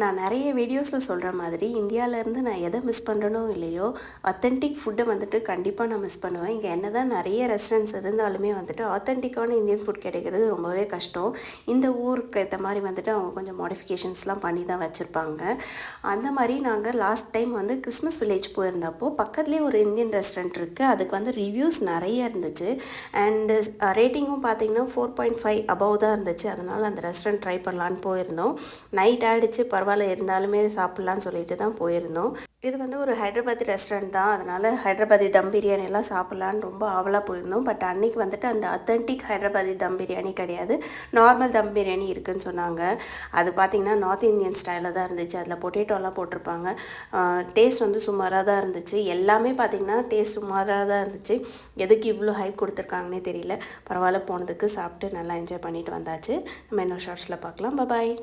நான் நிறைய வீடியோஸில் சொல்கிற மாதிரி இந்தியாவிலேருந்து நான் எதை மிஸ் பண்ணுறனோ இல்லையோ ஆத்தென்டிக் ஃபுட்டை வந்துட்டு கண்டிப்பாக நான் மிஸ் பண்ணுவேன். இங்கே என்ன தான் நிறைய ரெஸ்டாரண்ட்ஸ் இருந்தாலுமே வந்துட்டு ஆத்தென்டிக்கான இந்தியன் ஃபுட் கிடைக்கிறது ரொம்பவே கஷ்டம். இந்த ஊருக்கு ஏற்ற மாதிரி வந்துட்டு அவங்க கொஞ்சம் மாடிஃபிகேஷன்ஸ்லாம் பண்ணி தான் வச்சுருப்பாங்க. அந்த மாதிரி நாங்கள் லாஸ்ட் டைம் வந்து கிறிஸ்மஸ் வில்லேஜ் போயிருந்தப்போ பக்கத்துலேயே ஒரு இந்தியன் ரெஸ்டாரண்ட் இருக்குது. அதுக்கு வந்து ரிவ்யூஸ் நிறைய இருந்துச்சு. அண்டு ரேட்டிங்கும் பார்த்திங்கன்னா 4.5 அபவ் தான் இருந்துச்சு. அதனால் அந்த ரெஸ்டாரண்ட் ட்ரை பண்ணலான்னு போயிருந்தோம். நைட் ஆகிடுச்சு, பரவாயில்ல இருந்தாலுமே சாப்பிட்லான்னு சொல்லிட்டு தான் போயிருந்தோம். இது வந்து ஒரு ஹைதராபாத்தி ரெஸ்டாரண்ட் தான். அதனால் ஹைதராபாதி தம் பிரியாணியெல்லாம் சாப்பிட்லான்னு ரொம்ப ஆவலாக போயிருந்தோம். பட் அன்றைக்கி வந்துட்டு அந்த அத்தன்டிக் ஹைதராபாதி தம் பிரியாணி கிடையாது, நார்மல் தம் பிரியாணி இருக்குதுன்னு சொன்னாங்க. அது பார்த்திங்கன்னா நார்த் இந்தியன் ஸ்டைலில் தான் இருந்துச்சு. அதில் பொட்டேட்டோலாம் போட்டிருப்பாங்க. டேஸ்ட் வந்து சுமாராக தான் இருந்துச்சு. எல்லாமே பார்த்திங்கன்னா டேஸ்ட் சுமாராக தான் இருந்துச்சு. எதுக்கு இவ்வளோ ஹைப் கொடுத்துருக்காங்கன்னே தெரியல. பரவாயில்ல, போனதுக்கு சாப்பிட்டு நல்லா என்ஜாய் பண்ணிட்டு வந்தாச்சு. நம்ம இன்னும் ஷார்ட்ஸில் பார்க்கலாம். பாய்.